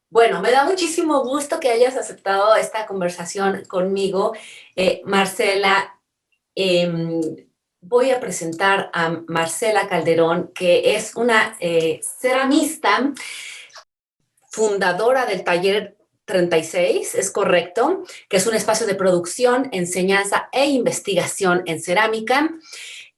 Bueno, me da muchísimo gusto que hayas aceptado esta conversación conmigo, Marcela. em, Voy a presentar a Marcela Calderón, que es una ceramista, fundadora del Taller 36, es correcto, que es un espacio de producción, enseñanza e investigación en cerámica.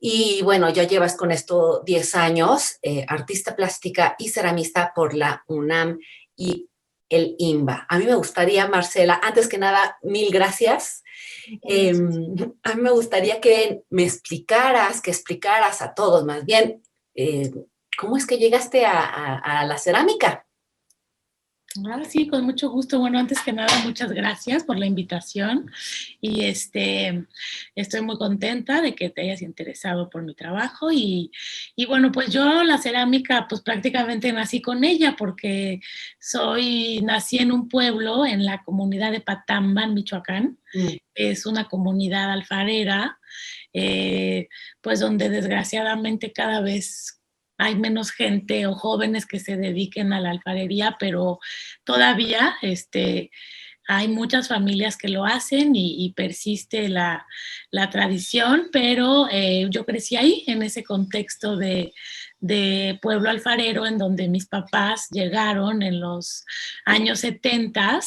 Y bueno, ya llevas con esto 10 años, artista plástica y ceramista por la UNAM y el IMBA. A mí me gustaría, Marcela, antes que nada, mil gracias. Muchas Eh, gracias. a mí me gustaría que me explicaras, que explicaras a todos más bien, cómo es que llegaste a la cerámica. Sí, con mucho gusto. Bueno, antes que nada, muchas gracias por la invitación y estoy muy contenta de que te hayas interesado por mi trabajo y bueno, pues yo la cerámica, pues prácticamente nací con ella porque nací en un pueblo en la comunidad de Patamba, en Michoacán. Mm. Es una comunidad alfarera, eh, pues donde desgraciadamente cada vez hay menos gente o jóvenes que se dediquen a la alfarería, pero todavía hay muchas familias que lo hacen y persiste la tradición, pero yo crecí ahí, en ese contexto de pueblo alfarero, en donde mis papás llegaron en los años 70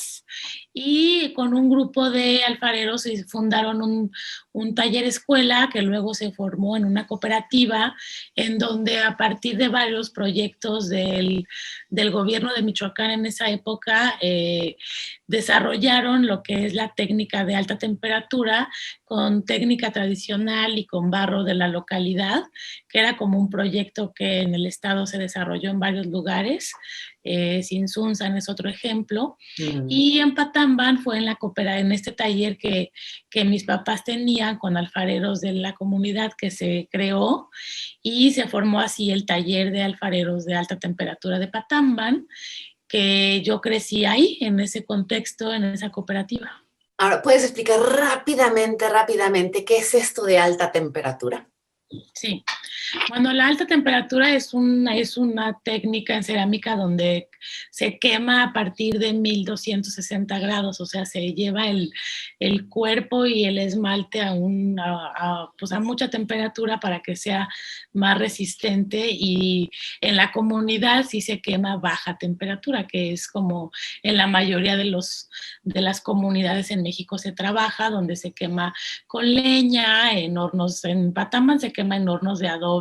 y con un grupo de alfareros fundaron un taller escuela que luego se formó en una cooperativa en donde a partir de varios proyectos del gobierno de Michoacán en esa época desarrollaron lo que es la técnica de alta temperatura con técnica tradicional y con barro de la localidad, que era como un proyecto que en el estado se desarrolló en varios lugares. Sinsunzan es otro ejemplo. Mm. Y en Patamban fue en este taller que mis papás tenían con alfareros de la comunidad que se creó y se formó así el taller de alfareros de alta temperatura de Patamban, que yo crecí ahí, en ese contexto, en esa cooperativa. Ahora, ¿puedes explicar rápidamente, qué es esto de alta temperatura? Sí. Bueno, la alta temperatura es una técnica en cerámica donde se quema a partir de 1260 grados, o sea, se lleva el cuerpo y el esmalte pues a mucha temperatura para que sea más resistente, y en la comunidad sí se quema a baja temperatura, que es como en la mayoría de las comunidades en México se trabaja, donde se quema con leña, en hornos, en Patamban se quema en hornos de adobe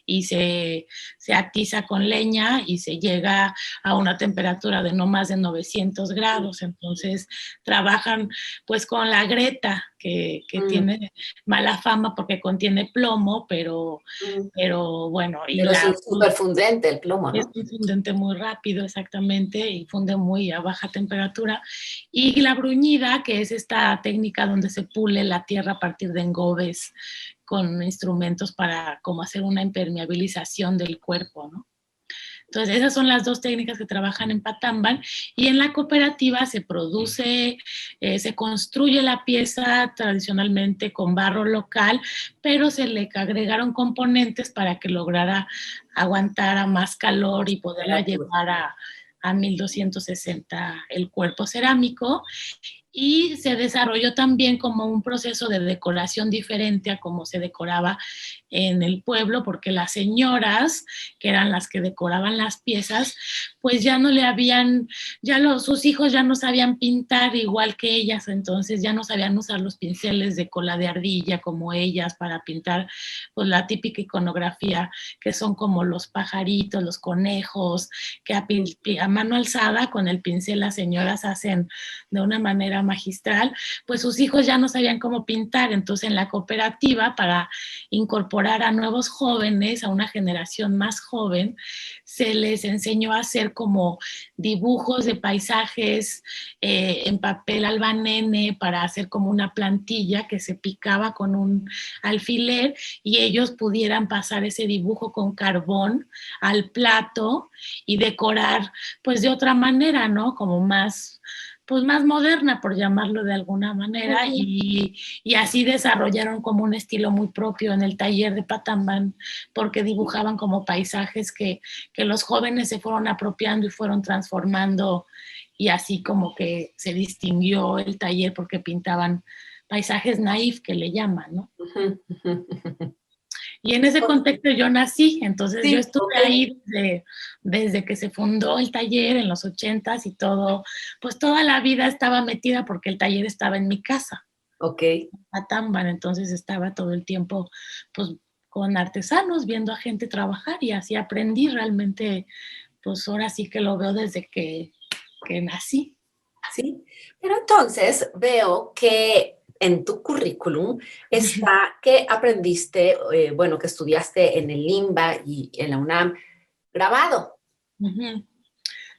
y se atiza con leña y se llega a una temperatura de no más de 900 grados. Entonces trabajan pues con la greta que Mm, tiene mala fama porque contiene plomo, mm. pero bueno, y Pero es la un súper fundente el plomo, es ¿no? un fundente muy rápido, exactamente, y funde muy a baja temperatura. Y la bruñida, que es esta técnica donde se pule la tierra a partir de engobes con instrumentos para como hacer una impermeabilización del cuerpo, ¿no? Entonces, esas son las dos técnicas que trabajan en Patamban, y en la cooperativa se produce, se construye la pieza tradicionalmente con barro local, pero se le agregaron componentes para que lograra aguantar a más calor y poderla Temperatura. llevar a 1260 el cuerpo cerámico, y se desarrolló también como un proceso de decoración diferente a como se decoraba en el pueblo, porque las señoras, que eran las que decoraban las piezas, pues ya no le habían, sus hijos ya no sabían pintar igual que ellas, entonces ya no sabían usar los pinceles de cola de ardilla como ellas para pintar pues la típica iconografía que son como los pajaritos, los conejos, que a mano alzada con el pincel las señoras hacen de una manera magistral. Pues sus hijos ya no sabían cómo pintar, entonces en la cooperativa, para incorporar a nuevos jóvenes, a una generación más joven, se les enseñó a hacer como dibujos de paisajes en papel albanene para hacer como una plantilla que se picaba con un alfiler y ellos pudieran pasar ese dibujo con carbón al plato y decorar pues de otra manera, ¿no? Como más pues más moderna, por llamarlo de alguna manera, y así desarrollaron como un estilo muy propio en el taller de Patamban, porque dibujaban como paisajes que los jóvenes se fueron apropiando y fueron transformando, y así como que se distinguió el taller porque pintaban paisajes naif, que le llaman, ¿no? Y en ese contexto yo nací, entonces yo estuve ahí desde que se fundó el taller en los 80s y todo, pues toda la vida estaba metida porque el taller estaba en mi casa. Patamban, entonces estaba todo el tiempo pues con artesanos, viendo a gente trabajar, y así aprendí realmente, pues ahora sí que lo veo desde que nací. Sí, pero entonces veo que en tu currículum está que aprendiste, bueno, que estudiaste en el LIMBA y en la UNAM, grabado.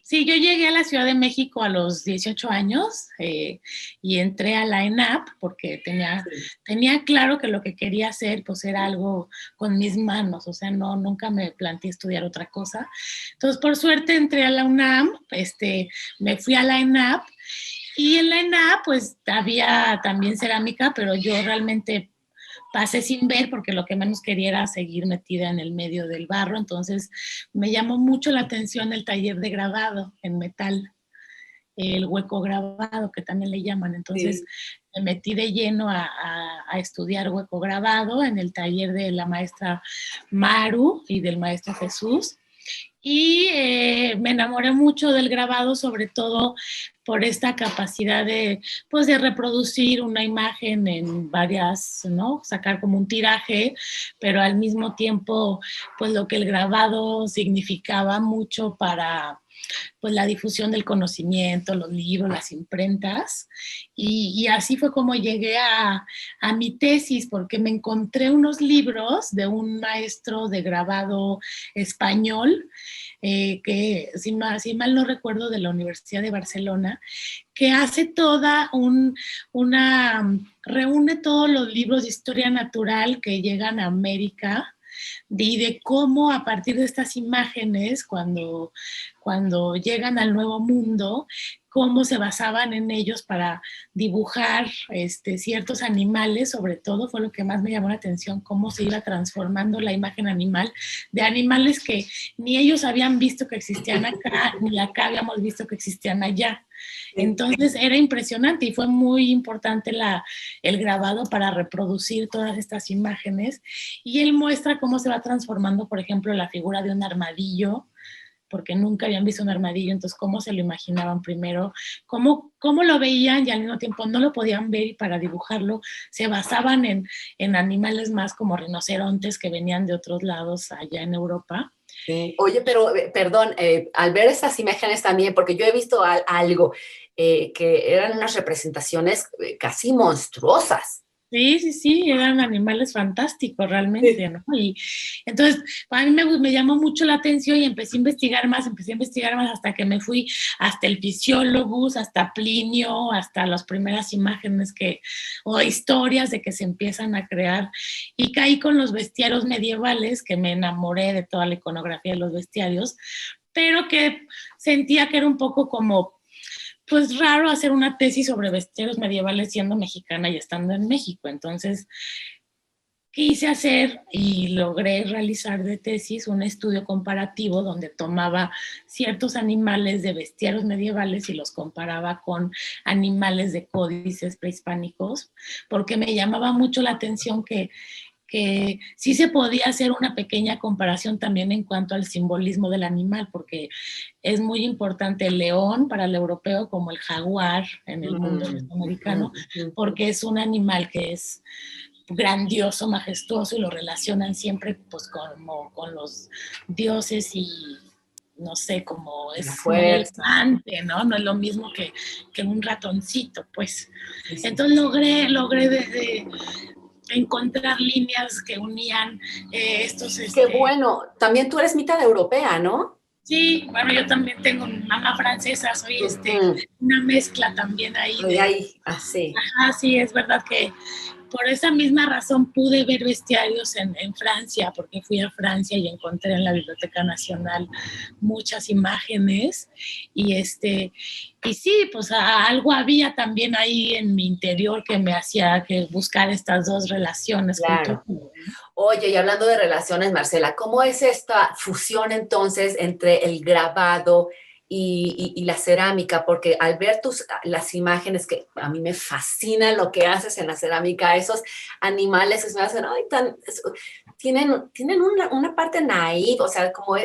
Sí, yo llegué a la Ciudad de México a los 18 años y entré a la ENAP porque tenía claro que lo que quería hacer pues era algo con mis manos, o sea, nunca me planteé estudiar otra cosa. Entonces, por suerte entré a la UNAM, me fui a la ENAP, y en la ENAP pues había también cerámica, pero yo realmente pasé sin ver porque lo que menos quería era seguir metida en el medio del barro. Entonces me llamó mucho la atención el taller de grabado en metal, el hueco grabado, que también le llaman. Entonces me metí de lleno a estudiar hueco grabado en el taller de la maestra Maru y del maestro Jesús. Y me enamoré mucho del grabado, sobre todo por esta capacidad de reproducir una imagen en varias, ¿no? Sacar como un tiraje, pero al mismo tiempo, pues lo que el grabado significaba mucho para pues la difusión del conocimiento, los libros, las imprentas, y así fue como llegué a mi tesis, porque me encontré unos libros de un maestro de grabado español, que si mal no recuerdo, de la Universidad de Barcelona, que hace reúne todos los libros de historia natural que llegan a América, y de cómo a partir de estas imágenes, cuando llegan al Nuevo Mundo, cómo se basaban en ellos para dibujar ciertos animales. Sobre todo fue lo que más me llamó la atención, cómo se iba transformando la imagen animal, de animales que ni ellos habían visto que existían acá, ni acá habíamos visto que existían allá. Entonces era impresionante, y fue muy importante el grabado para reproducir todas estas imágenes, y él muestra cómo se va transformando, por ejemplo, la figura de un armadillo, porque nunca habían visto un armadillo, entonces cómo se lo imaginaban primero, cómo lo veían y al mismo tiempo no lo podían ver, y para dibujarlo se basaban en animales más como rinocerontes que venían de otros lados allá en Europa. Sí. Oye, pero perdón, al ver estas imágenes también, porque yo he visto algo que eran unas representaciones casi monstruosas. Sí, eran animales fantásticos realmente, ¿no? Y entonces, a mí me llamó mucho la atención y empecé a investigar más hasta que me fui hasta el Physiologus, hasta Plinio, hasta las primeras imágenes o historias de que se empiezan a crear, y caí con los bestiarios medievales, que me enamoré de toda la iconografía de los bestiarios, pero que sentía que era un poco como pues raro hacer una tesis sobre bestiarios medievales siendo mexicana y estando en México. Entonces quise hacer y logré realizar de tesis un estudio comparativo donde tomaba ciertos animales de bestiarios medievales y los comparaba con animales de códices prehispánicos, porque me llamaba mucho la atención que sí se podía hacer una pequeña comparación también en cuanto al simbolismo del animal, porque es muy importante el león para el europeo como el jaguar en el mundo mesoamericano, porque es un animal que es grandioso, majestuoso, y lo relacionan siempre pues como con los dioses, y no sé, como es muy elefante, ¿no? No es lo mismo que un ratoncito, pues. Entonces logré desde encontrar líneas que unían estos... Qué bueno, también tú eres mitad europea, ¿no? Sí, bueno, yo también tengo mi mamá francesa, soy una mezcla también ahí. Así. Ajá, sí, es verdad que por esa misma razón pude ver bestiarios en Francia, porque fui a Francia y encontré en la Biblioteca Nacional muchas imágenes y sí, pues algo había también ahí en mi interior que me hacía que buscar estas dos relaciones Claro. culturales. Oye, y hablando de relaciones, Marcela, ¿cómo es esta fusión entonces entre el grabado y la cerámica? Porque al ver las imágenes, que a mí me fascina lo que haces en la cerámica, esos animales que se me hacen, ay, tienen una parte naive, o sea, como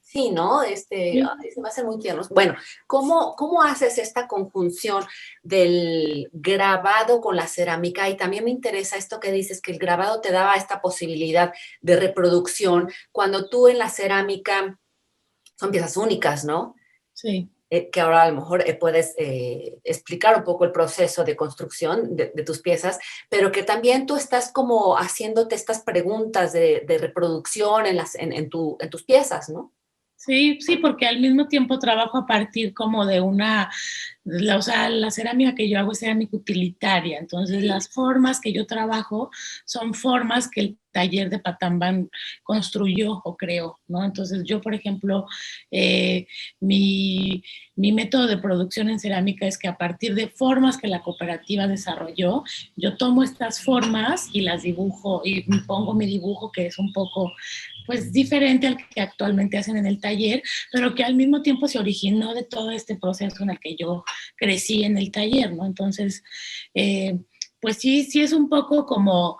sí, ¿no? Sí. Ay, se me hacen muy tiernos. Bueno, ¿cómo haces esta conjunción del grabado con la cerámica? Y también me interesa esto que dices, que el grabado te daba esta posibilidad de reproducción, cuando tú en la cerámica son piezas únicas, ¿no? Sí. Que ahora a lo mejor puedes explicar un poco el proceso de construcción de tus piezas, pero que también tú estás como haciéndote estas preguntas de reproducción en tus piezas, ¿no? Sí, sí, porque al mismo tiempo trabajo a partir como de o sea, la cerámica que yo hago es cerámica utilitaria, entonces Sí. las formas que yo trabajo son formas que el taller de Patambán construyó o creó, ¿no? Entonces yo, por ejemplo, eh, mi, mi método de producción en cerámica es que a partir de formas que la cooperativa desarrolló, yo tomo estas formas y las dibujo y pongo mi dibujo que es un poco pues diferente al que actualmente hacen en el taller, pero que al mismo tiempo se originó de todo este proceso en el que yo crecí en el taller, ¿no? Entonces, pues sí, sí es un poco como,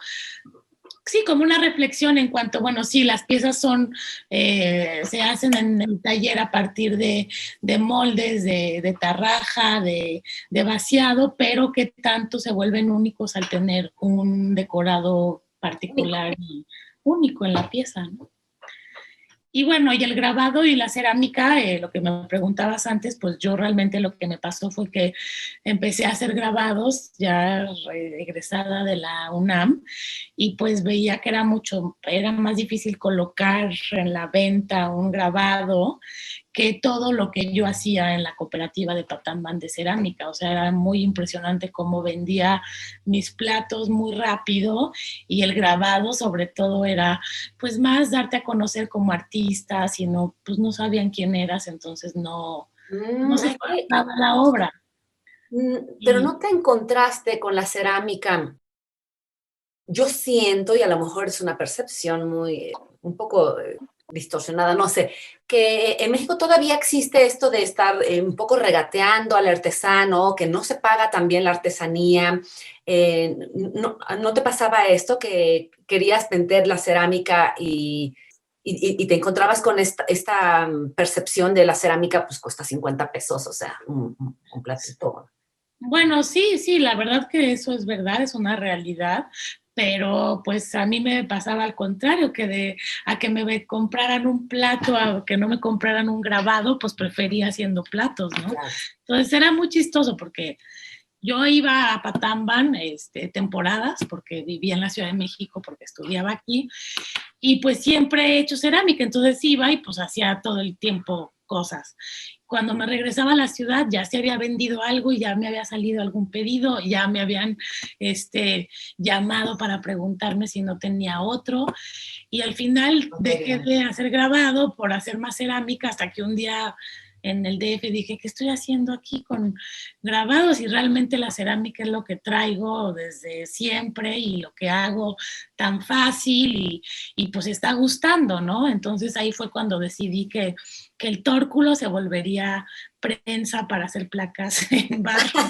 sí, como una reflexión en cuanto, bueno, sí, las piezas se hacen en el taller a partir de moldes, de tarraja, de vaciado, pero que tanto se vuelven únicos al tener un decorado particular y único en la pieza, ¿no? Y bueno, y el grabado y la cerámica, lo que me preguntabas antes, pues yo realmente lo que me pasó fue que empecé a hacer grabados ya egresada de la UNAM y pues veía que era más difícil colocar en la venta un grabado que todo lo que yo hacía en la cooperativa de Patambán de cerámica. O sea, era muy impresionante cómo vendía mis platos muy rápido y el grabado sobre todo era pues más darte a conocer como artista, sino pues no sabían quién eras, entonces no se valoraba la obra. Pero Y no te encontraste con la cerámica. Yo siento, y a lo mejor es una percepción un poco distorsionada, no sé, que en México todavía existe esto de estar un poco regateando al artesano, que no se paga también la artesanía. ¿No te pasaba esto que querías vender la cerámica y te encontrabas con esta percepción de la cerámica, pues cuesta 50 pesos, o sea, un platito? bueno, sí, sí, la verdad que eso es verdad, es una realidad, pero pues a mí me pasaba al contrario, a que compraran un plato, a que no me compraran un grabado, pues prefería haciendo platos, ¿no? Claro. Entonces era muy chistoso porque yo iba a Patambán temporadas, porque vivía en la Ciudad de México, porque estudiaba aquí, y pues siempre he hecho cerámica, entonces iba y pues hacía todo el tiempo cosas. Cuando me regresaba a la ciudad ya se había vendido algo y ya me había salido algún pedido, ya me habían llamado para preguntarme si no tenía otro y al final dejé Okay. de hacer grabado por hacer más cerámica hasta que un día en el DF dije, ¿qué estoy haciendo aquí con grabados? Y realmente la cerámica es lo que traigo desde siempre y lo que hago tan fácil y pues está gustando, ¿no? Entonces ahí fue cuando decidí que el tórculo se volvería prensa para hacer placas en barro.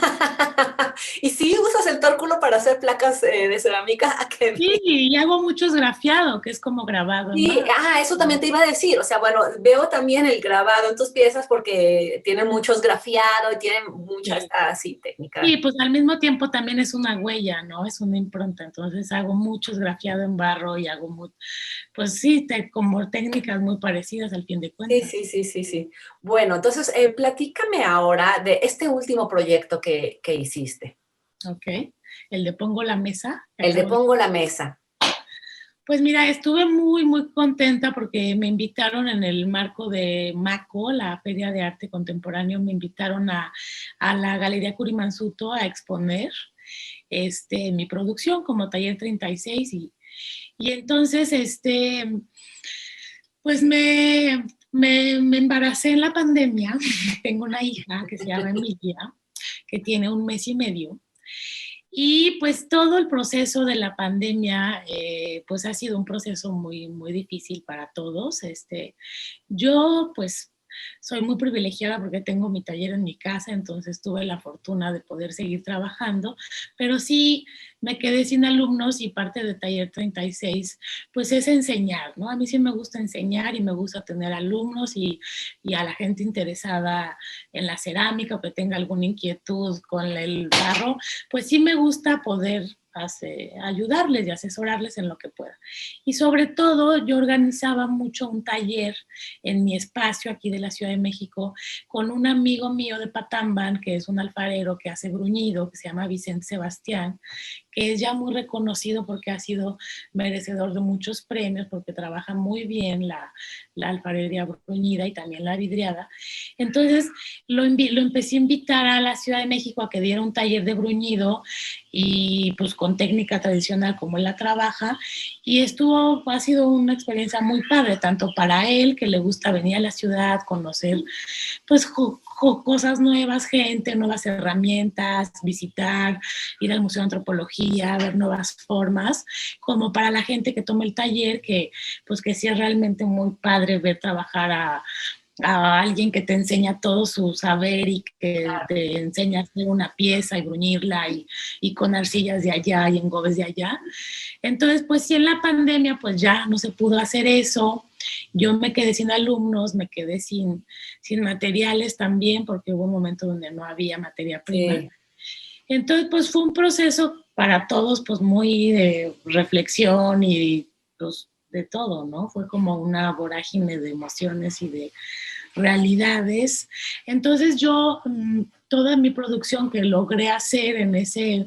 ¿Y si usas el tórculo para hacer placas de cerámica? ¡Qué Sí, bien! y hago mucho esgrafiado, que es como grabado en Sí, barro. eso también te iba a decir. O sea, bueno, veo también el grabado en tus piezas porque tienen mucho esgrafiado y tienen mucha Sí. esta así técnica. Y pues al mismo tiempo también es una huella, ¿no? Es una impronta. Entonces hago mucho esgrafiado en barro y pues sí, como técnicas muy parecidas al fin de Sí, cuentas. sí, sí, sí, sí. Bueno, entonces platícame ahora de este último proyecto que hiciste, Ok. El de pongo la mesa, que el de acabo de. Pongo la Mesa. Pues mira, estuve muy, muy contenta porque me invitaron en el marco de MACO, la Feria de Arte Contemporáneo, me invitaron a la Galería Curimansuto a exponer. mi producción como Taller 36 y entonces, pues me embaracé en la pandemia. Tengo una hija que se llama Emilia, que tiene 1 mes y medio. Y pues todo el proceso de la pandemia, pues ha sido un proceso muy, muy difícil para todos. Yo pues soy muy privilegiada porque tengo mi taller en mi casa, entonces tuve la fortuna de poder seguir trabajando, pero sí me quedé sin alumnos y parte de Taller 36 pues es enseñar, ¿no? A mí sí me gusta enseñar y me gusta tener alumnos y a la gente interesada en la cerámica o que tenga alguna inquietud con el barro, pues sí me gusta poder ayudarles y asesorarles en lo que pueda. Y sobre todo yo organizaba mucho un taller en mi espacio aquí de la Ciudad de México con un amigo mío de Patamban, que es un alfarero que hace bruñido, que se llama Vicente Sebastián, que es ya muy reconocido porque ha sido merecedor de muchos premios, porque trabaja muy bien la alfarería bruñida y también la vidriada. Entonces lo empecé a invitar a la Ciudad de México a que diera un taller de bruñido y pues con técnica tradicional como él la trabaja, y ha sido una experiencia muy padre, tanto para él, que le gusta venir a la ciudad, conocer pues cosas nuevas, gente, nuevas herramientas, visitar, ir al Museo de Antropología, ver nuevas formas, como para la gente que toma el taller, que pues que sí es realmente muy padre ver trabajar a alguien que te enseña todo su saber y que te enseña a hacer una pieza y bruñirla y con arcillas de allá y engobes de allá. Entonces, pues sí, en la pandemia pues ya no se pudo hacer eso. Yo me quedé sin alumnos, me quedé sin materiales también, porque hubo un momento donde no había materia prima. Sí. Entonces, pues fue un proceso para todos, pues muy de reflexión y pues de todo, ¿no? Fue como una vorágine de emociones y de realidades. Entonces yo, toda mi producción que logré hacer en ese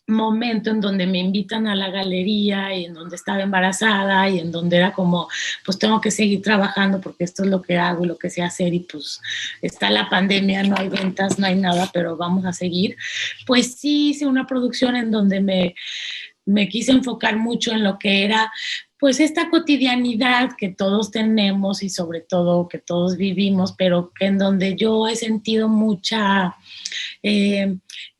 momento en donde me invitan a la galería y en donde estaba embarazada y en donde era como, pues tengo que seguir trabajando porque esto es lo que hago y lo que sé hacer y pues está la pandemia, no hay ventas, no hay nada, pero vamos a seguir. Pues sí hice una producción en donde me quise enfocar mucho en lo que era pues esta cotidianidad que todos tenemos y sobre todo que todos vivimos, pero que en donde yo he sentido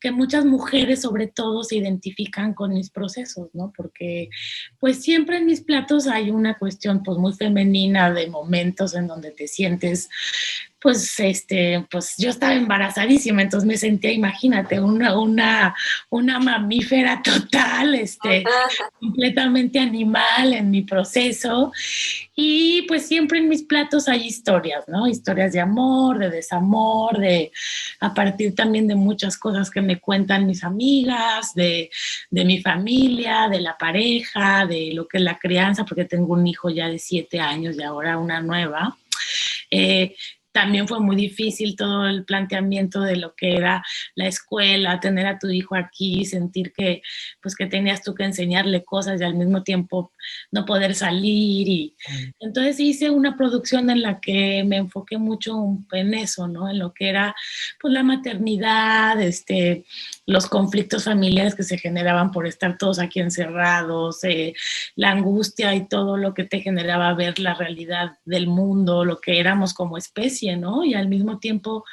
que muchas mujeres sobre todo se identifican con mis procesos, ¿no? Porque pues siempre en mis platos hay una cuestión pues muy femenina de momentos en donde te sientes pues pues yo estaba embarazadísima, entonces me sentía, imagínate, una mamífera total, completamente animal en mi proceso. Y pues siempre en mis platos hay historias, ¿no? Historias de amor, de desamor, a partir también de muchas cosas que me cuentan mis amigas, de mi familia, de la pareja, de lo que es la crianza, porque tengo un hijo ya de 7 años y ahora una nueva. También fue muy difícil todo el planteamiento de lo que era la escuela, tener a tu hijo aquí, sentir que, pues, que tenías tú que enseñarle cosas y al mismo tiempo no poder salir. Y entonces hice una producción en la que me enfoqué mucho en eso, ¿no? En lo que era pues, la maternidad, los conflictos familiares que se generaban por estar todos aquí encerrados, la angustia y todo lo que te generaba ver la realidad del mundo, lo que éramos como especie, ¿no? Y al mismo tiempo,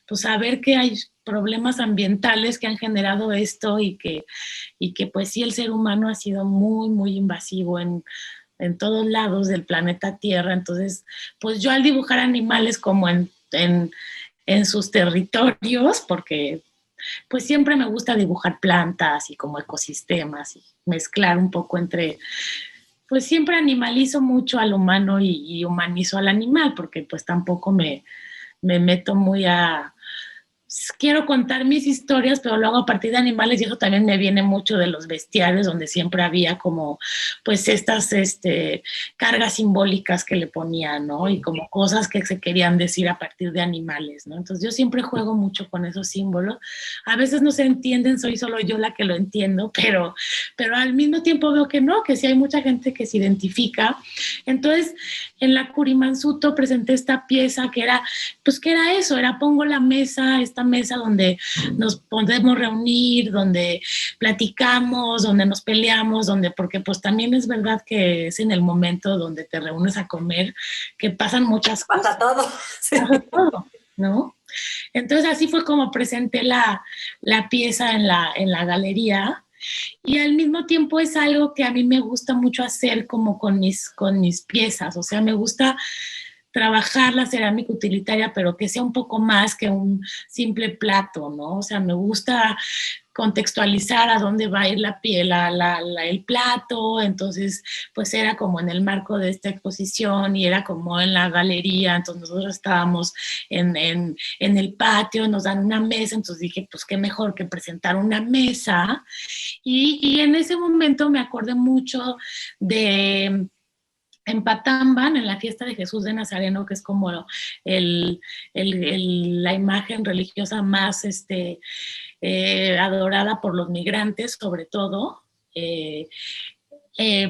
pues saber que hay problemas ambientales que han generado esto y que pues sí el ser humano ha sido muy, muy invasivo en todos lados del planeta Tierra. Entonces, pues yo al dibujar animales como en sus territorios, porque pues siempre me gusta dibujar plantas y como ecosistemas y mezclar un poco entre, pues siempre animalizo mucho al humano y humanizo al animal, porque pues tampoco me meto muy quiero contar mis historias, pero lo hago a partir de animales y eso también me viene mucho de los bestiarios, donde siempre había como, pues, estas cargas simbólicas que le ponían, ¿no? Y como cosas que se querían decir a partir de animales, ¿no? Entonces yo siempre juego mucho con esos símbolos. A veces no se entienden, soy solo yo la que lo entiendo, pero al mismo tiempo veo que no, que sí hay mucha gente que se identifica. Entonces, en la Kurimansuto presenté esta pieza que era eso, pongo la mesa, esta mesa donde nos podemos reunir, donde platicamos, donde nos peleamos, porque pues también es verdad que es en el momento donde te reúnes a comer que pasan muchas cosas. Pasa todo. Sí. Pasa todo, ¿no? Entonces así fue como presenté la pieza en la galería. Y al mismo tiempo es algo que a mí me gusta mucho hacer como con mis piezas, o sea, me gusta trabajar la cerámica utilitaria, pero que sea un poco más que un simple plato, ¿no? O sea, me gusta contextualizar a dónde va a ir la piel, el plato, entonces pues era como en el marco de esta exposición y era como en la galería, entonces nosotros estábamos en el patio, nos dan una mesa, entonces dije pues qué mejor que presentar una mesa y en ese momento me acordé mucho de en Patamban, en la fiesta de Jesús de Nazareno, que es como la imagen religiosa más adorada por los migrantes, sobre todo.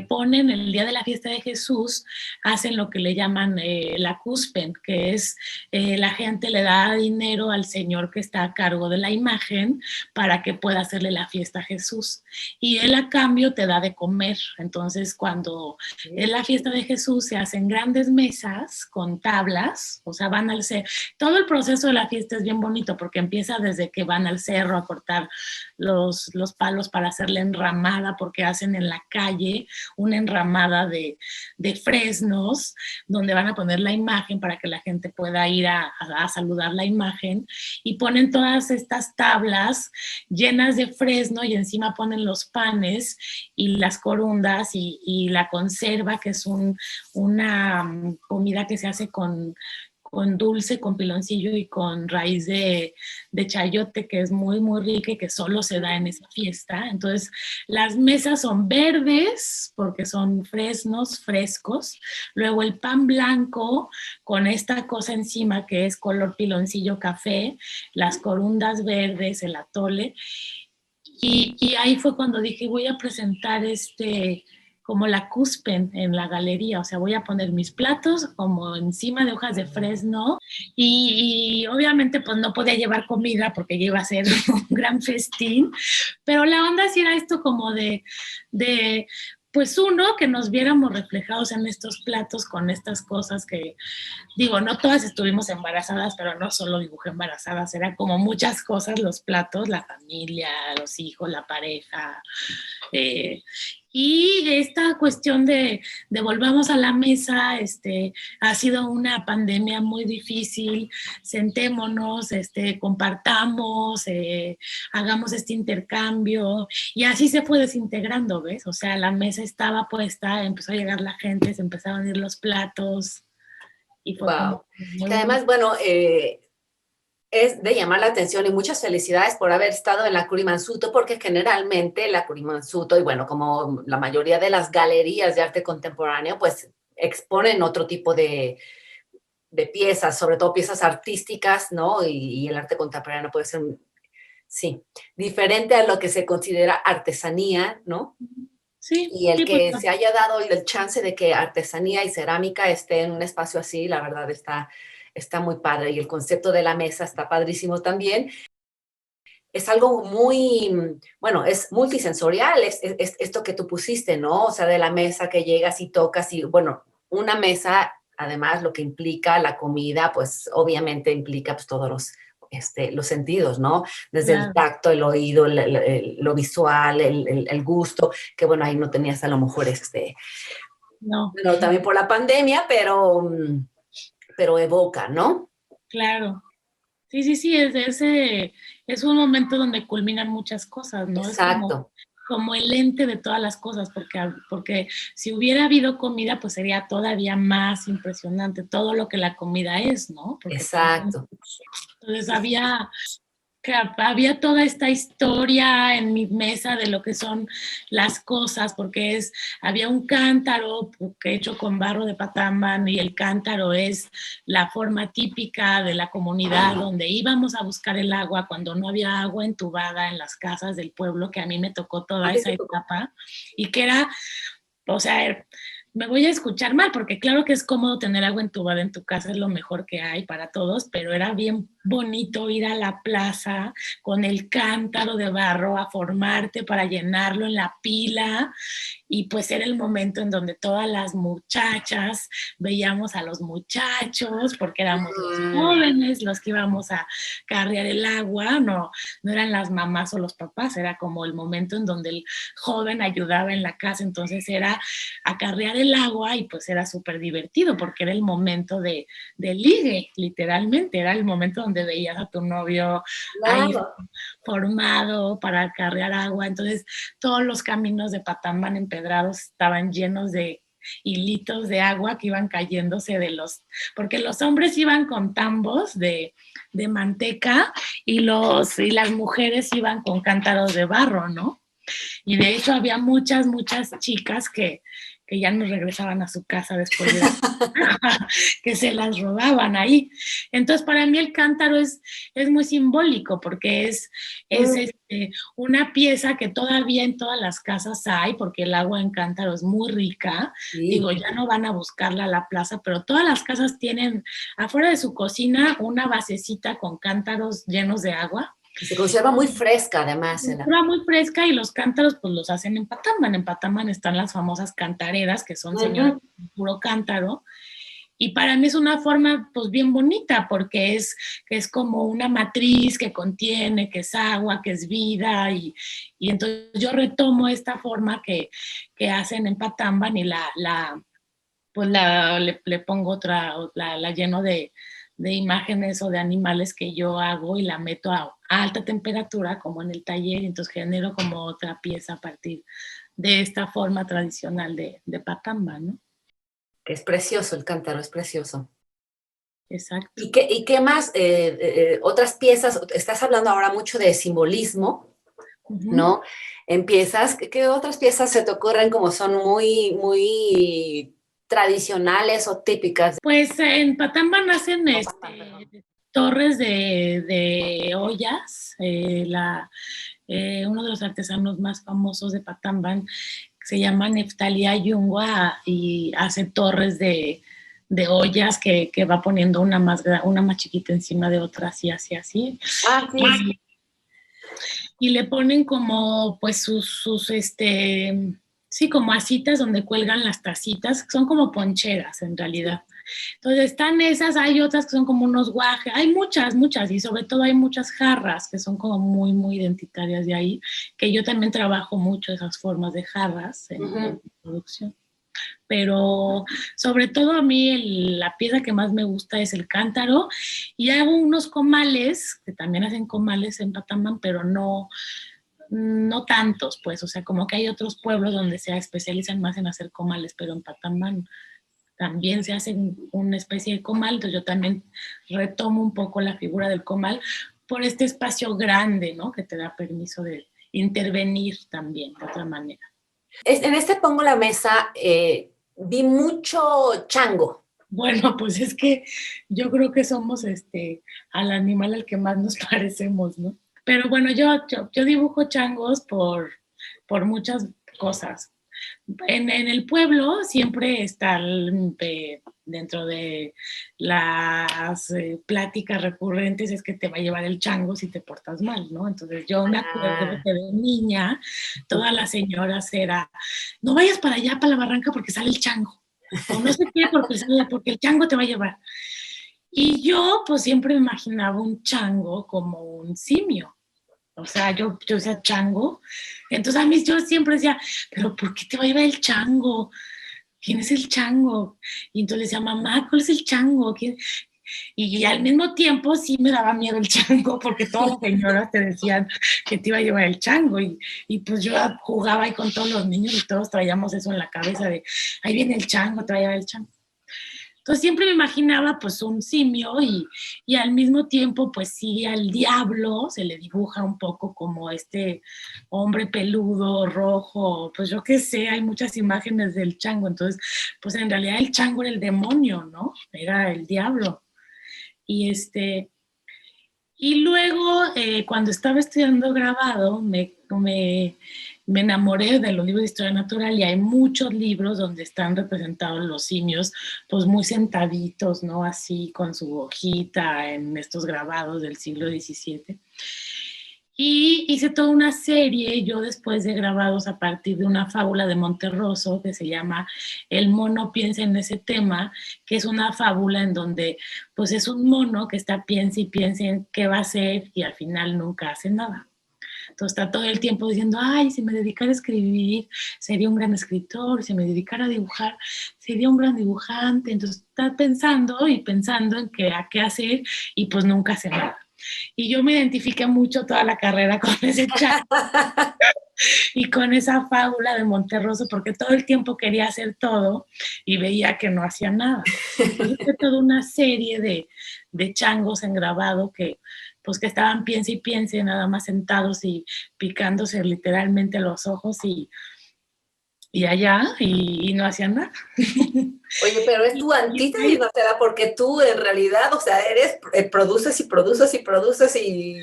Ponen el día de la fiesta de Jesús, hacen lo que le llaman la cuspen, que es la gente le da dinero al señor que está a cargo de la imagen para que pueda hacerle la fiesta a Jesús. Y él a cambio te da de comer. Entonces, cuando es la fiesta de Jesús, se hacen grandes mesas con tablas, o sea, van al cerro. Todo el proceso de la fiesta es bien bonito porque empieza desde que van al cerro a cortar los palos para hacer la enramada, porque hacen en la calle una enramada de fresnos donde van a poner la imagen para que la gente pueda ir a saludar la imagen y ponen todas estas tablas llenas de fresno y encima ponen los panes y las corundas y la conserva, que es una comida que se hace con dulce, con piloncillo y con raíz de chayote, que es muy, muy rica y que solo se da en esa fiesta. Entonces, las mesas son verdes porque son fresnos, frescos. Luego el pan blanco con esta cosa encima que es color piloncillo café, las corundas verdes, el atole. Y ahí fue cuando dije, voy a presentar como la cuspen en la galería, o sea, voy a poner mis platos como encima de hojas de fresno y obviamente pues no podía llevar comida porque ya iba a ser un gran festín, pero la onda sí era esto como de pues uno, que nos viéramos reflejados en estos platos con estas cosas que, digo, no todas estuvimos embarazadas, pero no solo dibujé embarazadas, era como muchas cosas los platos, la familia, los hijos, la pareja, y esta cuestión de volvamos a la mesa, ha sido una pandemia muy difícil, sentémonos, compartamos, hagamos este intercambio, y así se fue desintegrando, ¿ves? O sea, la mesa estaba puesta, empezó a llegar la gente, se empezaron a ir los platos, y fue Wow. como Que además, bueno, es de llamar la atención y muchas felicidades por haber estado en la Kurimansuto, porque generalmente la Kurimansuto, y bueno, como la mayoría de las galerías de arte contemporáneo, pues exponen otro tipo de piezas, sobre todo piezas artísticas, ¿no? Y el arte contemporáneo puede ser, sí, diferente a lo que se considera artesanía, ¿no? Sí, Y el sí, pues, que se haya dado el chance de que artesanía y cerámica esté en un espacio así, la verdad está muy padre. Y el concepto de la mesa está padrísimo también. Es algo muy, bueno, es multisensorial, es esto que tú pusiste, ¿no? O sea, de la mesa que llegas y tocas y, bueno, una mesa, además, lo que implica la comida, pues obviamente implica pues, todos los sentidos, ¿no? Desde el claro. tacto, el oído, lo visual, el gusto, que bueno, ahí no tenías a lo mejor No, bueno, también por la pandemia, pero evoca, ¿no? claro. Sí, sí, sí, es un momento donde culminan muchas cosas, ¿no? Es Exacto, como el ente de todas las cosas, porque si hubiera habido comida, pues sería todavía más impresionante todo lo que la comida es, ¿no? Porque también, exacto. entonces había toda esta historia en mi mesa de lo que son las cosas, porque había un cántaro hecho con barro de Patamban y el cántaro es la forma típica de la comunidad donde íbamos a buscar el agua cuando no había agua entubada en las casas del pueblo, que a mí me tocó toda esa etapa y que era, o sea, me voy a escuchar mal, porque claro que es cómodo tener agua entubada en tu casa, es lo mejor que hay para todos, pero era bien bonito ir a la plaza con el cántaro de barro a formarte para llenarlo en la pila, y pues era el momento en donde todas las muchachas veíamos a los muchachos, porque éramos los jóvenes los que íbamos a carrear el agua, no eran las mamás o los papás, era como el momento en donde el joven ayudaba en la casa, entonces era acarrear el agua y pues era súper divertido porque era el momento de ligue, literalmente, era el momento donde veías a tu novio ahí Claro. formado para acarrear agua, entonces todos los caminos de Patambán empedrados estaban llenos de hilitos de agua que iban cayéndose porque los hombres iban con tambos de manteca y las mujeres iban con cántaros de barro, ¿no? Y de hecho había muchas chicas que ya no regresaban a su casa después de que se las robaban ahí. Entonces, para mí el cántaro es muy simbólico porque es una pieza que todavía en todas las casas hay, porque el agua en cántaro es muy rica. Sí. Digo, ya no van a buscarla a la plaza, pero todas las casas tienen afuera de su cocina una basecita con cántaros llenos de agua. Y se conserva muy fresca, además. Muy fresca, y los cántaros pues los hacen en Patambán. En Patambán están las famosas cantareras, que son señoras de puro cántaro. Y para mí es una forma pues bien bonita, porque es como una matriz que contiene, que es agua, que es vida, y entonces yo retomo esta forma que hacen en Patambán y le pongo la lleno de imágenes o de animales que yo hago y la meto a alta temperatura como en el taller, y entonces genero como otra pieza a partir de esta forma tradicional de Patambán, ¿no? Que es precioso, el cántaro es precioso. Exacto. ¿Y qué más? Otras piezas, estás hablando ahora mucho de simbolismo, ¿no? Empiezas, ¿qué otras piezas se te ocurren como son muy tradicionales o típicas? Pues en Patambán hacen torres de ollas. Uno de los artesanos más famosos de Patambán se llama Neftalí Yungua y hace torres de ollas que va poniendo una más chiquita encima de otra, así, así, así. Ah, sí. Y le ponen como pues sí, como asitas donde cuelgan las tacitas, son como poncheras en realidad. Entonces están esas, hay otras que son como unos guajes, hay muchas, y sobre todo hay muchas jarras que son como muy identitarias de ahí, que yo también trabajo mucho esas formas de jarras en producción. Pero sobre todo a mí la pieza que más me gusta es el cántaro, y hago unos comales, que también hacen comales en Patambán, pero no tantos, pues, o sea, como que hay otros pueblos donde se especializan más en hacer comales, pero en Patambán también se hace una especie de comal, entonces yo también retomo un poco la figura del comal por este espacio grande, ¿no? Que te da permiso de intervenir también de otra manera. En este pongo la mesa, vi mucho chango. Bueno, pues es que yo creo que somos al animal al que más nos parecemos, ¿no? Pero bueno, yo dibujo changos por muchas cosas. En el pueblo siempre está dentro de las pláticas recurrentes es que te va a llevar el chango si te portas mal, ¿no? Entonces yo me acuerdo que de niña todas las señoras era, no vayas para allá, para la barranca, porque sale el chango, o no sé qué, porque el chango te va a llevar. Y yo pues siempre me imaginaba un chango como un simio. O sea, yo decía chango. Entonces a mí yo siempre decía, pero ¿por qué te va a llevar el chango? ¿Quién es el chango? Y entonces decía, mamá, ¿cuál es el chango? Y al mismo tiempo sí me daba miedo el chango, porque todas las señoras te decían que te iba a llevar el chango. Y pues yo jugaba ahí con todos los niños y todos traíamos eso en la cabeza de, ahí viene el chango, te va a llevar el chango. Entonces siempre me imaginaba pues un simio, y al mismo tiempo pues sí, al diablo se le dibuja un poco como este hombre peludo, rojo, pues yo qué sé, hay muchas imágenes del chango. Entonces pues en realidad el chango era el demonio, ¿no? Era el diablo. Y luego cuando estaba estudiando grabado me me enamoré de los libros de historia natural y hay muchos libros donde están representados los simios, pues muy sentaditos, ¿no? Así con su hojita en estos grabados del siglo XVII. Y hice toda una serie, yo después de grabados a partir de una fábula de Monterroso que se llama El mono piensa en ese tema, que es una fábula en donde pues es un mono que está piensa y piensa en qué va a hacer y al final nunca hace nada. Entonces está todo el tiempo diciendo, ay, si me dedicara a escribir, sería un gran escritor, si me dedicara a dibujar, sería un gran dibujante. Entonces está pensando y pensando en a qué hacer y pues nunca hace nada. Y yo me identifiqué mucho toda la carrera con ese chat y con esa fábula de Monterroso, porque todo el tiempo quería hacer todo y veía que no hacía nada. Entonces fue toda una serie de changos en grabado que pues que estaban piense y piense, nada más sentados y picándose literalmente los ojos y allá y no hacían nada. Oye, pero es tu antítesis, o sea, porque tú en realidad, o sea, eres, produces y produces y produces y...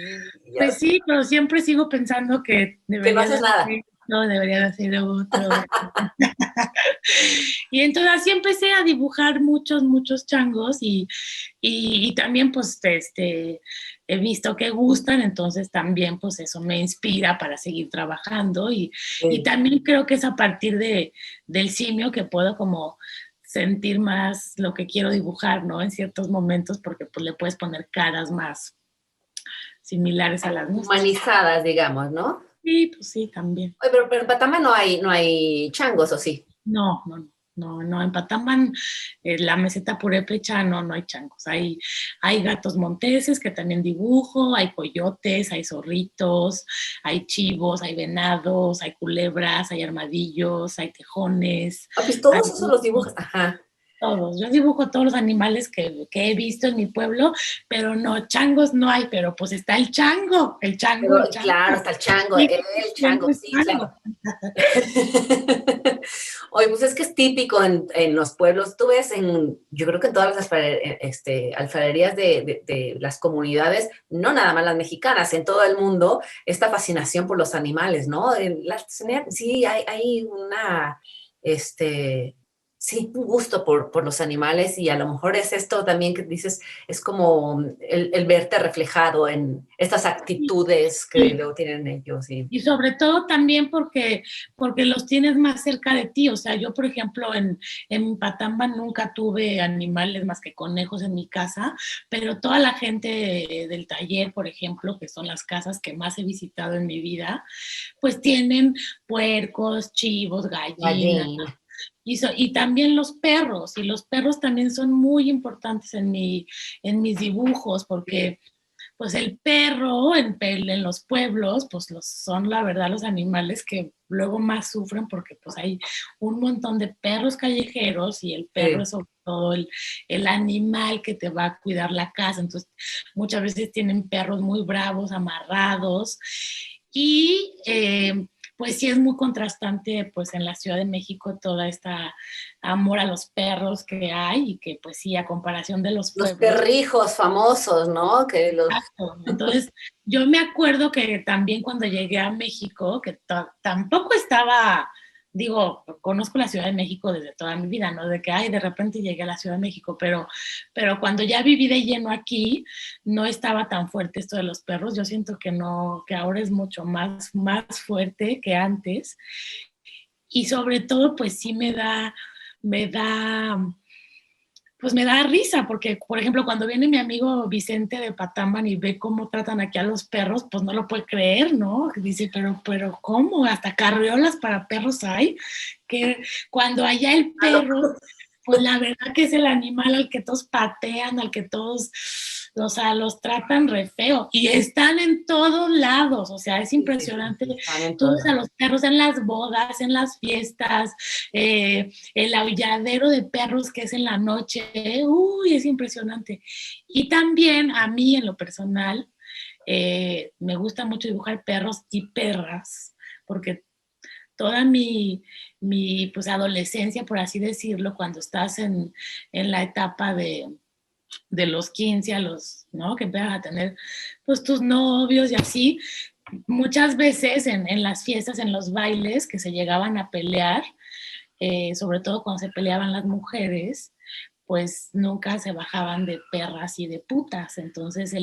Pues sí, pero siempre sigo pensando que que no debería de haces nada. hacer esto, debería de hacer otro. Y entonces así empecé a dibujar muchos changos y también pues he visto que gustan, entonces también pues eso me inspira para seguir trabajando y también creo que es a partir del simio que puedo como sentir más lo que quiero dibujar, ¿no? En ciertos momentos porque pues le puedes poner caras más similares a las nuestras. Humanizadas, digamos, ¿no? Sí, pues sí, también. Oye, pero en Patama no hay changos, ¿o sí? No, en Patamban, la meseta purépecha, no hay changos. Hay gatos monteses que también dibujo, hay coyotes, hay zorritos, hay chivos, hay venados, hay culebras, hay armadillos, hay tejones. Ah, pues todos Hay esos los dibujos, ajá. todos. Yo dibujo todos los animales que he visto en mi pueblo, pero no, changos no hay, pero pues está el chango, el chango, Pero, el chango. claro, está Sí, el chango, siempre es sí, chango. claro. Oye, pues es que es típico en los pueblos. Tú ves yo creo que en todas las alfarerías de las comunidades, no nada más las mexicanas, en todo el mundo, esta fascinación por los animales, ¿no? En la artesanía, sí, hay sí, un gusto por los animales y a lo mejor es esto también que dices, es como el verte reflejado en estas actitudes que Y, luego tienen ellos. y sobre todo también porque los tienes más cerca de ti. O sea, yo, por ejemplo, en Patamba nunca tuve animales más que conejos en mi casa, pero toda la gente del taller, por ejemplo, que son las casas que más he visitado en mi vida, pues tienen puercos, chivos, gallinas. Gallina. Y también los perros, y los perros también son muy importantes en mis dibujos, porque pues el perro en los pueblos, pues son la verdad los animales que luego más sufren porque pues hay un montón de perros callejeros y el perro Sí. es sobre todo el animal que te va a cuidar la casa. Entonces muchas veces tienen perros muy bravos, amarrados y pues sí es muy contrastante pues en la Ciudad de México toda esta amor a los perros que hay y que pues sí, a comparación de los Los pueblos. perrijos famosos, ¿no? Que los... Exacto. Entonces, yo me acuerdo que también cuando llegué a México, que tampoco estaba, digo, conozco la Ciudad de México desde toda mi vida, ¿no? De que, ay, de repente llegué a la Ciudad de México, pero cuando ya viví de lleno aquí, no estaba tan fuerte esto de los perros. Yo siento que no, que ahora es mucho más fuerte que antes. Y sobre todo, pues sí me da pues me da risa, porque, por ejemplo, cuando viene mi amigo Vicente de Patamban y ve cómo tratan aquí a los perros, pues no lo puede creer, ¿no? Dice, pero ¿cómo? Hasta carriolas para perros hay, que cuando allá el perro, pues la verdad que es el animal al que todos patean, al que todos, o sea, los tratan re feo. Y están en todos lados, o sea, es impresionante. Tú ves a los perros en las bodas, en las fiestas, el aulladero de perros que es en la noche, uy, es impresionante. Y también a mí en lo personal, me gusta mucho dibujar perros y perras, porque toda mi pues, adolescencia, por así decirlo, cuando estás en la etapa de los 15 a los, ¿no? Que empiezas a tener pues tus novios y así, muchas veces en las fiestas, en los bailes que se llegaban a pelear, sobre todo cuando se peleaban las mujeres, pues nunca se bajaban de perras y de putas. Entonces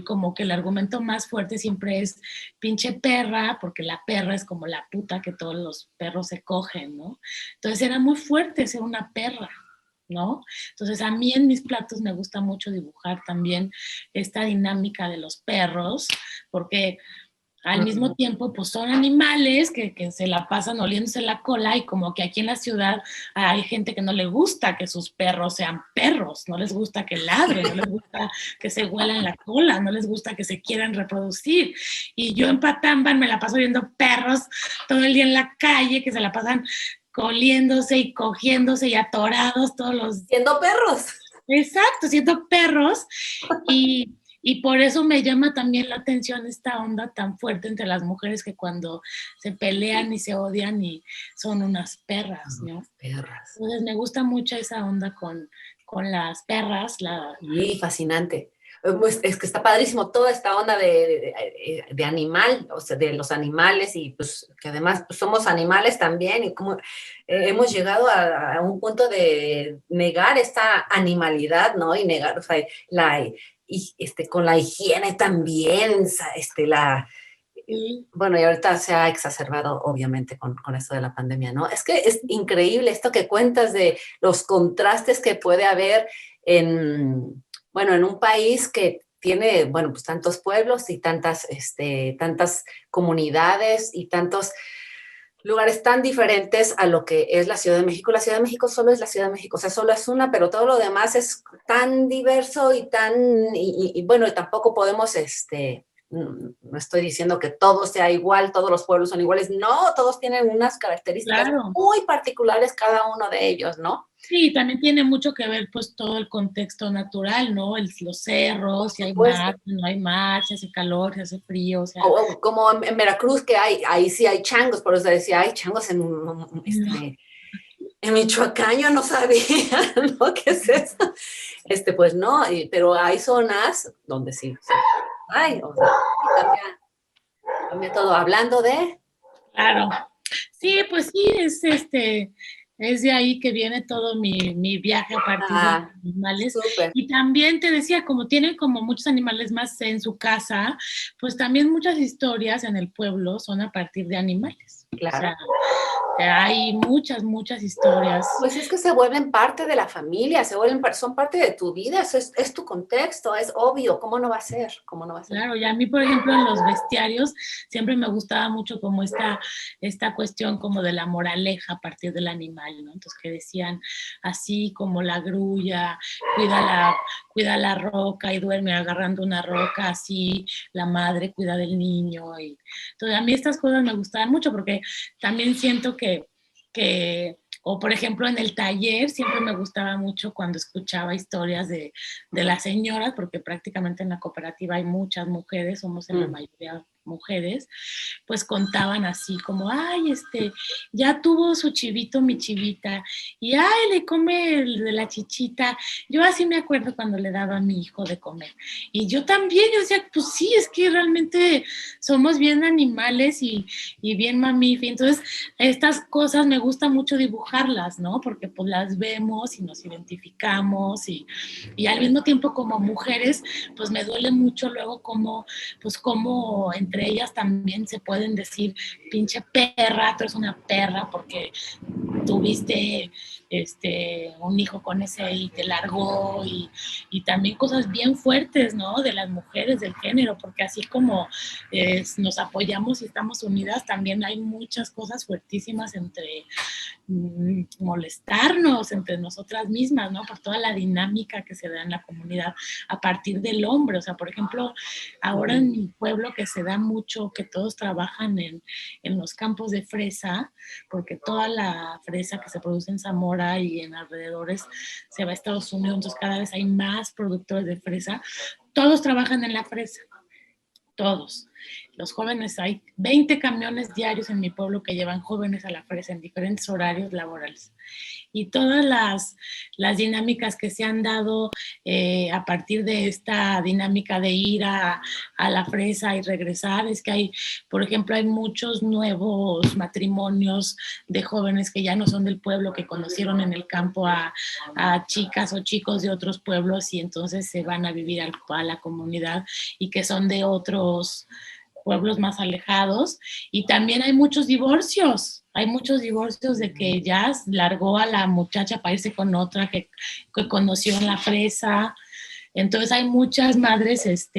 como que el argumento más fuerte siempre es pinche perra, porque la perra es como la puta que todos los perros se cogen, ¿no? Entonces era muy fuerte ser una perra, ¿no? Entonces a mí en mis platos me gusta mucho dibujar también esta dinámica de los perros, porque al mismo tiempo, pues son animales que se la pasan oliéndose la cola y como que aquí en la ciudad hay gente que no le gusta que sus perros sean perros, no les gusta que ladren, no les gusta que se huelan la cola, no les gusta que se quieran reproducir. Y yo en Patamban me la paso viendo perros todo el día en la calle que se la pasan coliéndose y cogiéndose y atorados todos los... Siendo perros. Exacto, siendo perros. Y por eso me llama también la atención esta onda tan fuerte entre las mujeres que cuando se pelean y se odian y son unas perras, ¿no? Perras. Entonces me gusta mucho esa onda con las perras. Sí, fascinante. Pues es que está padrísimo toda esta onda de animal, o sea, de los animales y pues que además pues, somos animales también y como hemos llegado a un punto de negar esta animalidad, ¿no? Y negar, o sea, con la higiene también, bueno, y ahorita se ha exacerbado, obviamente, con esto de la pandemia, ¿no? Es que es increíble esto que cuentas de los contrastes que puede haber bueno, en un país que tiene, bueno, pues tantos pueblos y tantas comunidades y tantos lugares tan diferentes a lo que es la Ciudad de México. La Ciudad de México solo es la Ciudad de México, o sea, solo es una, pero todo lo demás es tan diverso y bueno, y tampoco podemos, no estoy diciendo que todo sea igual, todos los pueblos son iguales, no, todos tienen unas características Claro. muy particulares cada uno de ellos, ¿no? Sí, también tiene mucho que ver pues todo el contexto natural, ¿no? Los cerros, si hay Pues, mar, si no hay mar, si hace calor, si hace frío, o sea. o como en Veracruz, que ahí sí hay changos, por eso decía, hay changos en Michoacán, yo no sabía, ¿no? ¿Qué es eso? Pues no, pero hay zonas donde sí, hay, o sea, cambia todo. Hablando de... Claro. Sí, pues sí, es de ahí que viene todo mi viaje a partir de los animales. Súper. Y también te decía, como tienen como muchos animales más en su casa, pues también muchas historias en el pueblo son a partir de animales. Claro. O sea, hay muchas historias. Pues es que se vuelven parte de la familia, son parte de tu vida, eso es tu contexto, es obvio, ¿cómo no va a ser? ¿Cómo no va a ser? Claro, y a mí, por ejemplo, en los bestiarios siempre me gustaba mucho como esta cuestión como de la moraleja a partir del animal, ¿no? Entonces que decían así como la grulla, cuida la roca y duerme agarrando una roca, así la madre cuida del niño. Entonces a mí estas cosas me gustaban mucho porque también siento o por ejemplo en el taller siempre me gustaba mucho cuando escuchaba historias de las señoras, porque prácticamente en la cooperativa hay muchas mujeres, somos en la mayoría mujeres, pues contaban así como, ay, ya tuvo su chivito mi chivita, y ay, le come el de la chichita. Yo así me acuerdo cuando le daba a mi hijo de comer. Y yo también, yo decía, pues sí, es que realmente somos bien animales y bien mamíferos. Entonces, estas cosas me gusta mucho dibujarlas, ¿no? Porque pues las vemos y nos identificamos y al mismo tiempo como mujeres, pues me duele mucho luego como entre ellas también se pueden decir, pinche perra, tú eres una perra porque tuviste un hijo con ese y te largó y también cosas bien fuertes, ¿no? De las mujeres, del género, porque así como nos apoyamos y estamos unidas, también hay muchas cosas fuertísimas entre molestarnos entre nosotras mismas, ¿no? Por toda la dinámica que se da en la comunidad a partir del hombre. O sea, por ejemplo, ahora en mi pueblo que se da mucho, que todos trabajan en los campos de fresa, porque toda la fresa que se produce en Zamora y en alrededores se va a Estados Unidos, entonces cada vez hay más productores de fresa. Todos trabajan en la fresa, todos. Los jóvenes, hay 20 camiones diarios en mi pueblo que llevan jóvenes a la fresa en diferentes horarios laborales. Y todas las dinámicas que se han dado a partir de esta dinámica de ir a la fresa y regresar, es que hay, por ejemplo, hay muchos nuevos matrimonios de jóvenes que ya no son del pueblo, que conocieron en el campo a chicas o chicos de otros pueblos y entonces se van a vivir a la comunidad y que son de otros pueblos más alejados. Y también hay muchos divorcios de que ya largó a la muchacha para irse con otra que conoció en la fresa. Entonces hay muchas madres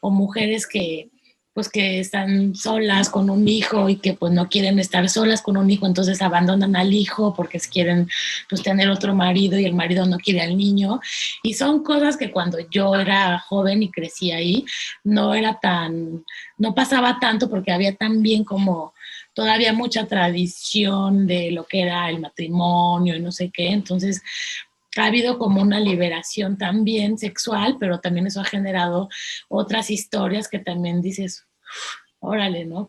o mujeres que pues que están solas con un hijo y que pues no quieren estar solas con un hijo, entonces abandonan al hijo porque quieren pues tener otro marido y el marido no quiere al niño. Y son cosas que cuando yo era joven y crecí ahí, no pasaba tanto porque había también como todavía mucha tradición de lo que era el matrimonio y no sé qué. Entonces ha habido como una liberación también sexual, pero también eso ha generado otras historias que también dices, órale, ¿no?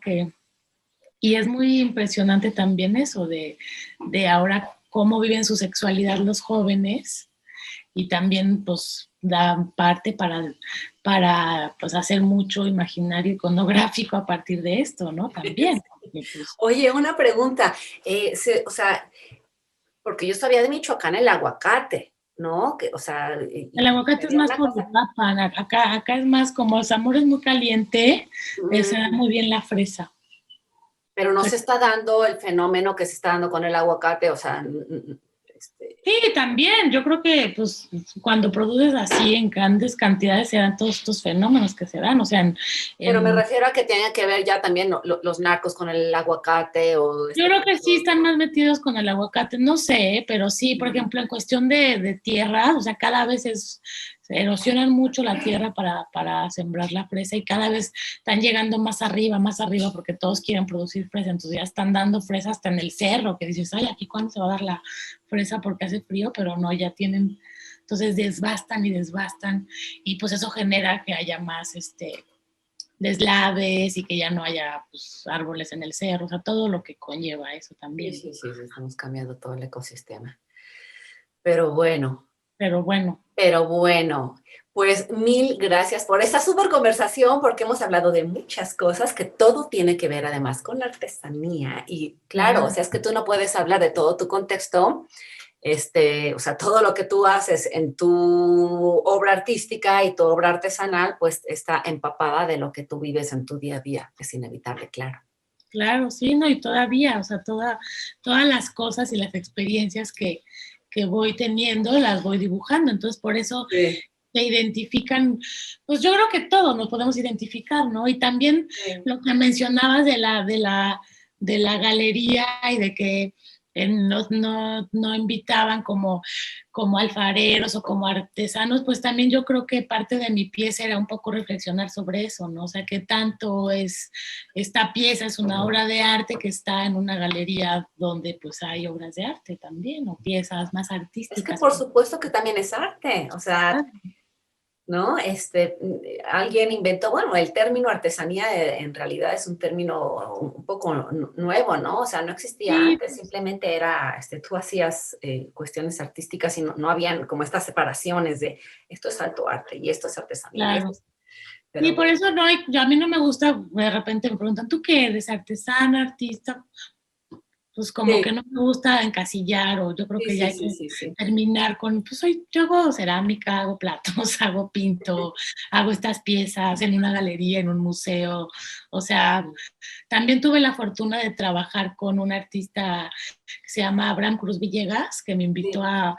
Y es muy impresionante también eso de ahora cómo viven su sexualidad los jóvenes y también pues da parte para pues hacer mucho imaginario iconográfico a partir de esto, ¿no? También. Porque, pues, Oye, una pregunta, o sea, porque yo sabía de Michoacán el aguacate, ¿no? Que, o sea, el aguacate es más por la papa, acá es más como el Zamora es muy caliente, se da muy bien la fresa. Pero no se está dando el fenómeno que se está dando con el aguacate, o sea... Sí, también, yo creo que pues cuando produces así en grandes cantidades se dan todos estos fenómenos que se dan, o sea... Pero me refiero a que tenga que ver ya también los narcos con el aguacate o... Yo creo que sí están más metidos con el aguacate, no sé, pero sí, por ejemplo, en cuestión de tierra, o sea, cada vez se erosionan mucho la tierra para sembrar la fresa y cada vez están llegando más arriba, porque todos quieren producir fresa, entonces ya están dando fresa hasta en el cerro, que dices, ay, aquí cuándo se va a dar la fresa porque hace frío, pero no, ya tienen, entonces desbastan y pues eso genera que haya más, deslaves y que ya no haya pues, árboles en el cerro, o sea, todo lo que conlleva eso también. Sí, estamos cambiando todo el ecosistema. Pero bueno. Pues mil gracias por esta súper conversación, porque hemos hablado de muchas cosas, que todo tiene que ver además con la artesanía. Y claro, o sea, es que tú no puedes hablar de todo tu contexto, o sea, todo lo que tú haces en tu obra artística y tu obra artesanal, pues está empapada de lo que tú vives en tu día a día. Es inevitable, claro. Claro, sí, no, y todavía, o sea, todas las cosas y las experiencias que voy teniendo, las voy dibujando. Entonces, por eso se identifican, pues yo creo que todos nos podemos identificar, ¿no? Y también lo que mencionabas de la galería y de que no invitaban como alfareros o como artesanos, pues también yo creo que parte de mi pieza era un poco reflexionar sobre eso, ¿no? O sea, que tanto esta pieza es una obra de arte que está en una galería donde pues hay obras de arte también, o piezas más artísticas. Es que por supuesto que también es arte, o sea... ¿no? Alguien inventó, bueno, el término artesanía en realidad es un término un poco nuevo, ¿no? O sea, no existía antes, simplemente era, tú hacías cuestiones artísticas y no habían como estas separaciones de esto es alto arte y esto es artesanía. Claro. Y por eso a mí no me gusta, de repente me preguntan, ¿tú qué eres? ¿Artesana, artista? Pues como que no me gusta encasillar, o yo creo que ya hay que terminar con, pues yo hago cerámica, hago platos, pinto, hago estas piezas en una galería, en un museo. O sea, también tuve la fortuna de trabajar con un artista que se llama Abraham Cruz Villegas, que me invitó a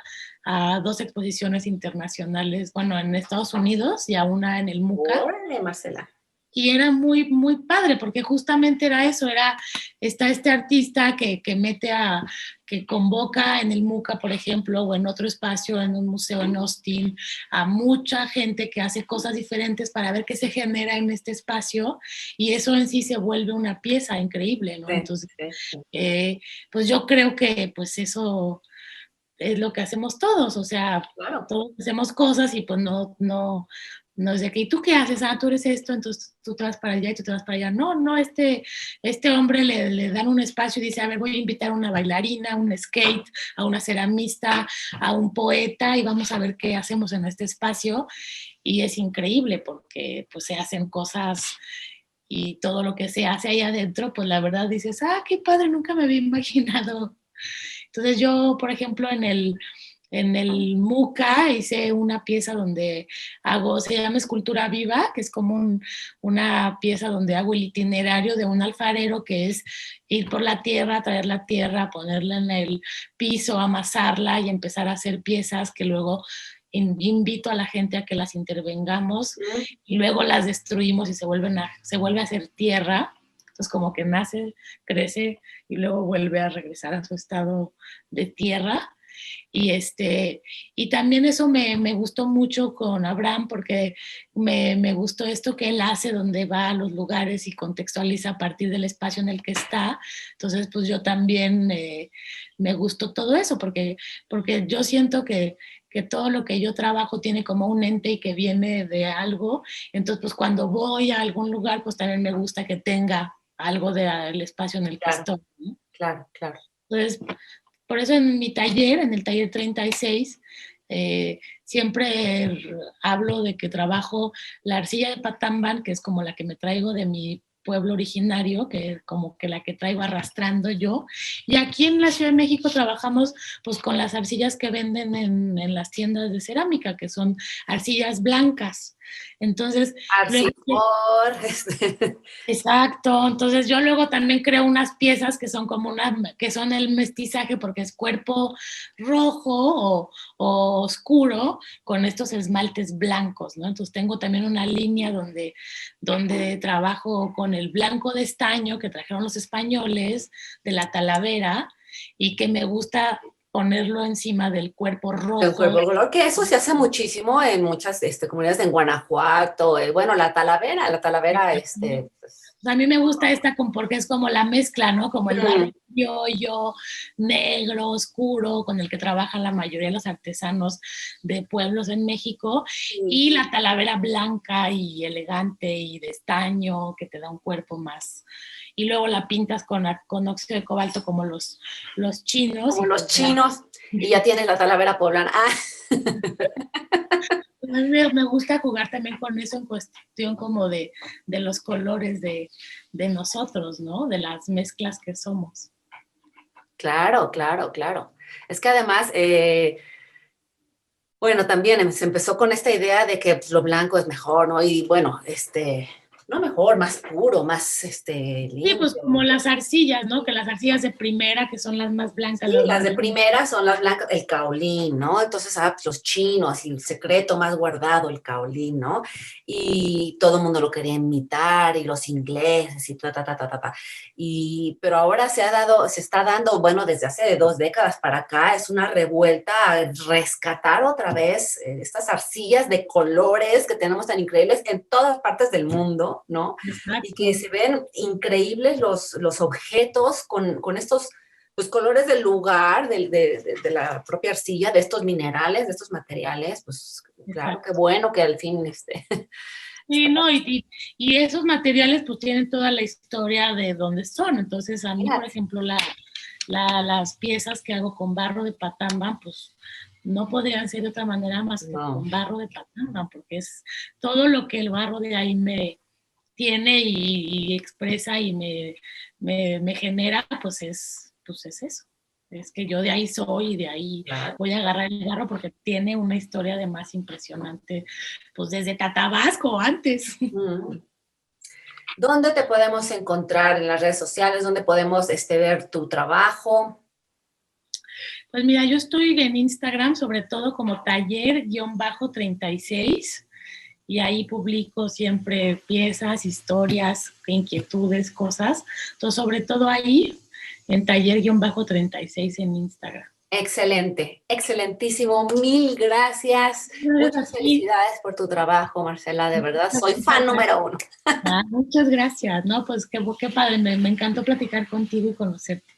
2 exposiciones internacionales, bueno, en Estados Unidos y a una en el MUCA. ¡Órale, Marcela! Y era muy, muy padre, porque justamente era eso, está este artista que que convoca en el MUCA, por ejemplo, o en otro espacio, en un museo en Austin, a mucha gente que hace cosas diferentes para ver qué se genera en este espacio, y eso en sí se vuelve una pieza increíble, ¿no? Entonces, pues yo creo que pues eso es lo que hacemos todos, o sea, todos hacemos cosas y pues no no sé qué, ¿y tú qué haces? Ah, tú eres esto, entonces tú te vas para allá y tú te vas para allá. No, este hombre le dan un espacio y dice, a ver, voy a invitar a una bailarina, a un skate, a una ceramista, a un poeta y vamos a ver qué hacemos en este espacio. Y es increíble porque pues se hacen cosas y todo lo que se hace ahí adentro, pues la verdad dices, ah, qué padre, nunca me había imaginado. Entonces yo, por ejemplo, en el MUCA hice una pieza donde se llama Escultura Viva, que es como una pieza donde hago el itinerario de un alfarero, que es ir por la tierra, traer la tierra, ponerla en el piso, amasarla y empezar a hacer piezas que luego invito a la gente a que las intervengamos y luego las destruimos y se vuelve a hacer tierra. Entonces como que nace, crece y luego vuelve a regresar a su estado de tierra. Y también eso me gustó mucho con Abraham porque me gustó esto que él hace donde va a los lugares y contextualiza a partir del espacio en el que está. Entonces, pues yo también me gustó todo eso porque yo siento que todo lo que yo trabajo tiene como un ente y que viene de algo. Entonces, pues cuando voy a algún lugar, pues también me gusta que tenga algo del espacio en el que Claro, estoy, ¿no? claro, claro. Entonces, por eso en mi taller, en el taller 36, siempre hablo de que trabajo la arcilla de Patamban, que es como la que me traigo de mi pueblo originario, que es como que la que traigo arrastrando yo. Y aquí en la Ciudad de México trabajamos pues con las arcillas que venden en las tiendas de cerámica, que son arcillas blancas. Entonces, luego, Arcilor, exacto, entonces yo luego también creo unas piezas que son que son el mestizaje porque es cuerpo rojo o oscuro con estos esmaltes blancos, ¿no? Entonces tengo también una línea donde trabajo con el blanco de estaño que trajeron los españoles de la Talavera y que me gusta ponerlo encima del cuerpo el rojo. cuerpo color, que eso se hace muchísimo en muchas comunidades en Guanajuato, bueno, la Talavera, pues, A mí me gusta esta porque es como la mezcla, ¿no? Como el barro criollo, negro, oscuro, con el que trabajan la mayoría de los artesanos de pueblos en México, y la talavera blanca y elegante y de estaño, que te da un cuerpo más. Y luego la pintas con óxido de cobalto como los chinos. Como los chinos, y ya tienes la Talavera poblana. Ah. A mí me gusta jugar también con eso en cuestión como de los colores de nosotros, ¿no? De las mezclas que somos. Claro, claro, claro. Es que además, bueno, también se empezó con esta idea de que pues, lo blanco es mejor, ¿no? Y bueno, no mejor, más puro, más Sí, pues limpio. como las arcillas, ¿no? Que las arcillas de primera, que son las más blancas. Sí, las de primera son las blancas, el caolín, ¿no? Entonces, pues los chinos y el secreto más guardado, el caolín, ¿no? Y todo el mundo lo quería imitar, y los ingleses, y ta. Pero ahora se está dando, bueno, desde hace 2 décadas para acá, es una revuelta a rescatar otra vez estas arcillas de colores que tenemos tan increíbles en todas partes del mundo, ¿no? Exacto. Y que se ven increíbles los objetos con estos pues colores del lugar, de la propia arcilla, de estos minerales, de estos materiales, pues claro, Exacto. qué bueno que al fin Sí, no, y esos materiales pues tienen toda la historia de dónde son. Entonces a mí, por ejemplo, las piezas que hago con barro de Patamban, pues no podrían ser de otra manera más que con barro de Patamban, porque es todo lo que el barro de ahí me tiene y expresa y me genera, pues es eso. Es que yo de ahí soy y de ahí voy a agarrar el barro porque tiene una historia de más impresionante, pues desde Tatabasco antes. ¿Dónde te podemos encontrar en las redes sociales? ¿Dónde podemos ver tu trabajo? Pues mira, yo estoy en Instagram sobre todo como taller-36 y ahí publico siempre piezas, historias, inquietudes, cosas. Entonces, sobre todo ahí en taller-36 en Instagram. Excelente, excelentísimo. Mil gracias. Muchas felicidades por tu trabajo, Marcela. De verdad, soy fan número 1. Muchas gracias. No, pues qué padre. Me encantó platicar contigo y conocerte.